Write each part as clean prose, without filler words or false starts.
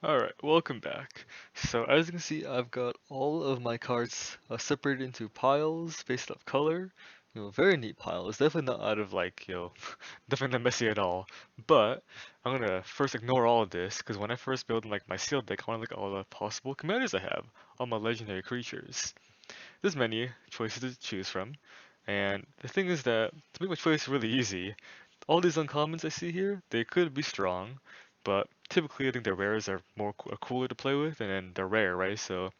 Alright, welcome back. So as you can see, I've got all of my cards separated into piles based off color. Very neat piles. Definitely not out of definitely not messy at all. But I'm gonna first ignore all of this because when I first build like my sealed deck, I want to look at all the possible commanders I have, all my legendary creatures. There's many choices to choose from, and the thing is that to make my choice really easy, all these uncommons I see here, they could be strong, but typically I think their rares are cooler to play with, and then they're rare, right? So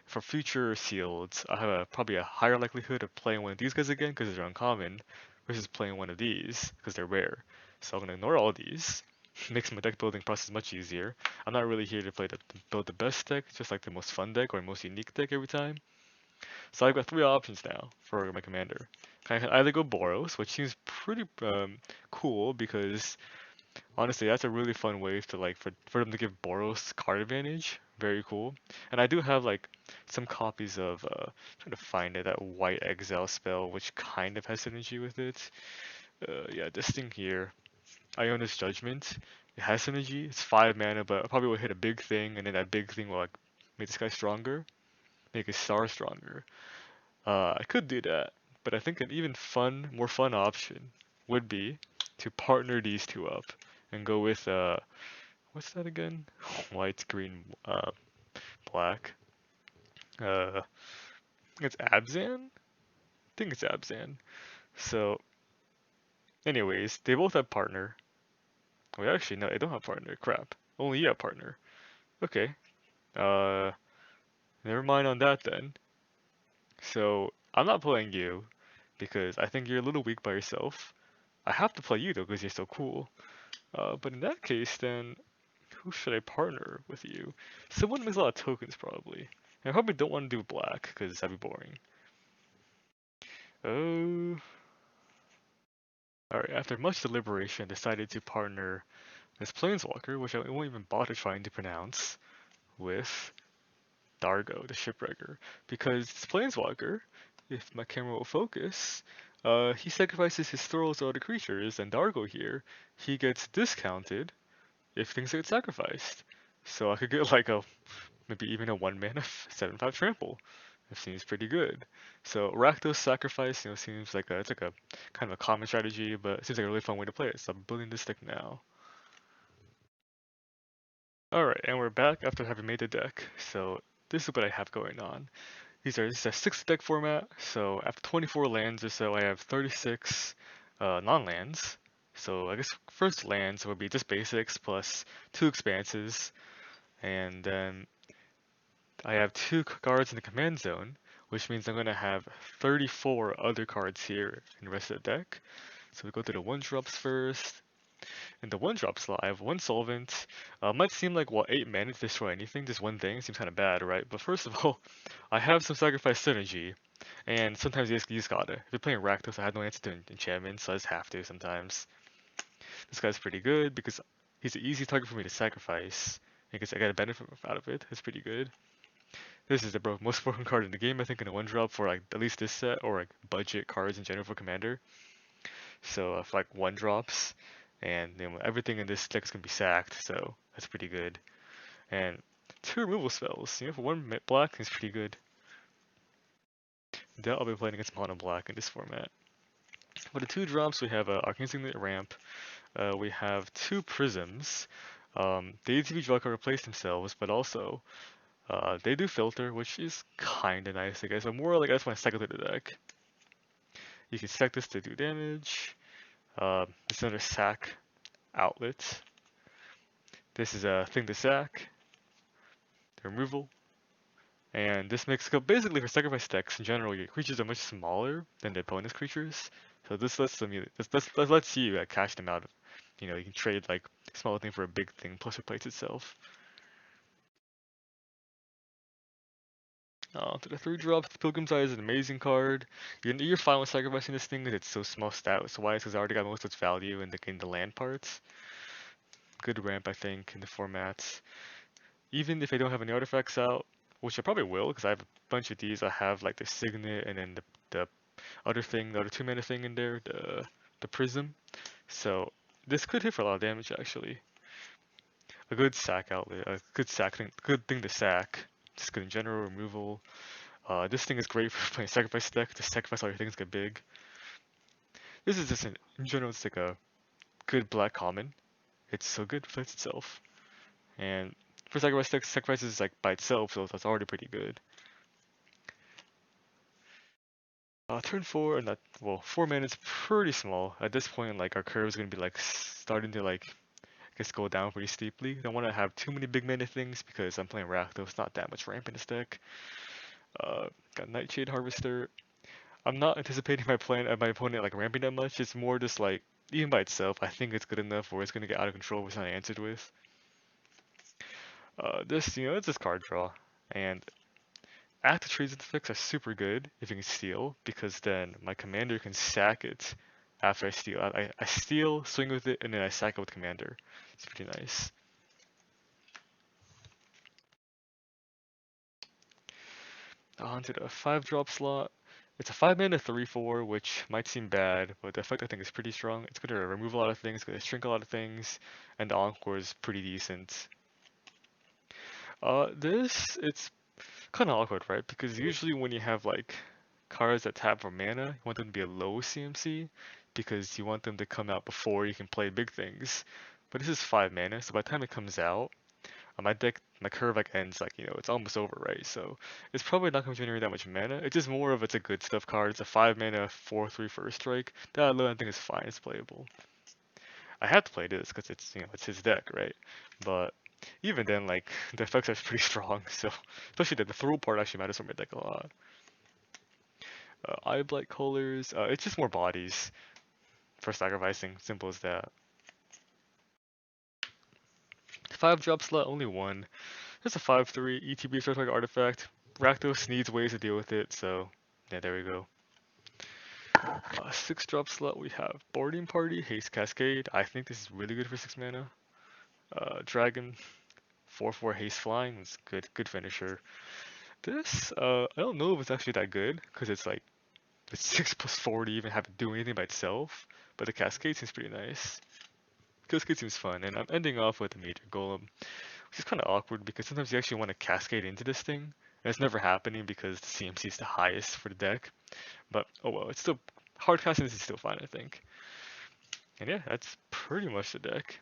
for future sealeds, I have probably a higher likelihood of playing one of these guys again because they're uncommon, versus playing one of these because they're rare. So I'm gonna ignore all these. Makes my deck building process much easier. I'm not really here to build the best deck, just like the most fun deck or most unique deck every time. So I've got three options now for my commander. I can either go Boros, which seems pretty cool because honestly that's a really fun way to for them to give Boros card advantage. Very cool. And I do have like some copies of trying to find it, that White Exile spell which kind of has synergy with it. Yeah, this thing here, Iona's Judgment. It has synergy. It's 5 mana, but I probably will hit a big thing, and then that big thing will like make this guy stronger, make his star stronger. I could do that, but I think an even more fun option would be to partner these two up and go with what's that again? White, green, black. Uh, it's Abzan. I think it's Abzan. So, anyways, they both have partner. Wait, actually, no, they don't have partner. Crap. Only you have partner. Okay. Uh, Never mind on that then. So I'm not playing you because I think you're a little weak by yourself. I have to play you though because you're so cool. But in that case, then who should I partner with you? Someone who makes a lot of tokens, probably. And I probably don't want to do black because that'd be boring. Oh, alright. After much deliberation, I decided to partner this planeswalker, which I won't even bother trying to pronounce, with Dargo, the shipwrecker, because this planeswalker, if my camera will focus, he sacrifices his throws to other creatures, and Dargo here, he gets discounted if things get sacrificed. So I could get like a maybe even a 1 mana 7/5 trample. It seems pretty good. So Rakdos sacrifice, seems like it's like a kind of a common strategy, but it seems like a really fun way to play it. So I'm building this deck now. Alright, and we're back after having made the deck. So this is what I have going on. This is a 6 deck format, so after 24 lands or so, I have 36 non-lands. So I guess first lands would be just basics plus 2 expanses, and then I have 2 cards in the command zone, which means I'm going to have 34 other cards here in the rest of the deck. So we go to the 1-drops first. In the 1-drop slot, I have 1 solvent. Might seem like, well, 8 mana to destroy anything, just one thing, seems kind of bad, right? But first of all, I have some sacrifice synergy, and sometimes you just gotta. If you're playing Rakdos, I have no answer to enchantments, so I just have to sometimes. This guy's pretty good because he's an easy target for me to sacrifice, because I get a benefit out of it. It's pretty good. This is the most broken card in the game, I think, in a 1-drop for like at least this set, or like budget cards in general for Commander. So if like 1-drops, and everything in this deck is gonna be sacked, so that's pretty good. And 2 removal spells, for 1 black is pretty good. That I'll be playing against mono black in this format. For the 2 drops, we have Arcane Signet Ramp. We have 2 prisms. They ETB draw can replace themselves, but also they do filter, which is kinda nice, I guess. But more like I just want to cycle through the deck. You can stack this to do damage. This is another sack outlet. This is a thing to sack, the removal. And this makes basically for sacrifice decks in general, your creatures are much smaller than the opponent's creatures. So this lets them this lets you cash them out. You can trade like a small thing for a big thing plus replace itself. To the 3 drops, the Pilgrim's Eye is an amazing card. You're fine with sacrificing this thing because it's so small stat wise, because I already got most of its value in the land parts. Good ramp, I think, in the formats. Even if I don't have any artifacts out, which I probably will, because I have a bunch of these. I have like the Signet and then the other thing, the other 2 mana thing in there, the Prism. So this could hit for a lot of damage actually. a good sack outlet, a good thing to sack. Just good in general removal. This thing is great for playing sacrifice deck to sacrifice all your things get big. This is just in general, it's like a good black common. It's so good, reflects itself. And for sacrifice deck, sacrifice is like by itself, so that's already pretty good. Turn 4, and that, well, 4 mana is pretty small. At this point, like, our curve is gonna be like starting to like, I guess, go down pretty steeply. Don't want to have too many big mana things because I'm playing Rakdos, it's not that much ramp in this deck. Got Nightshade Harvester. I'm not anticipating my opponent like ramping that much. It's more just like, even by itself, I think it's good enough where it's gonna get out of control if it's not answered with. This, it's just card draw, and active trades effects are super good if you can steal, because then my commander can sack it after I steal. I steal, swing with it, and then I sack it with commander. It's pretty nice. On to the 5-drop slot. It's a 5 mana 3/4, which might seem bad, but the effect I think is pretty strong. It's going to remove a lot of things, it's going to shrink a lot of things, and the Encore is pretty decent. It's kind of awkward, right? Because usually when you have like cards that tap for mana, you want them to be a low CMC because you want them to come out before you can play big things. But this is 5 mana, so by the time it comes out, my curve like ends like, it's almost over, right? So it's probably not going to generate that much mana. It's just more of it's a good stuff card. It's a 5 mana 4/3 first strike. That alone I think is fine. It's playable. I have to play this because it's his deck, right? But even then, like the effects are pretty strong. So especially the throw part actually matters for my deck a lot. Eye Blight colors. It's just more bodies for sacrificing. Simple as that. 5-drop slot, only one. Just a 5/3 ETB start target artifact. Rakdos needs ways to deal with it, so yeah, there we go. 6-drop slot, we have Boarding Party, Haste Cascade. I think this is really good for 6 mana. Dragon, 4/4 Haste Flying is good finisher. This, I don't know if it's actually that good, because it's like, it's 6+4 to even have to do anything by itself, but the Cascade seems pretty nice. Cascade seems fun, and I'm ending off with a Major Golem, which is kind of awkward because sometimes you actually want to cascade into this thing, and it's never happening because the CMC is the highest for the deck. But oh well, it's still hard casting. This is still fine, I think. And yeah, that's pretty much the deck.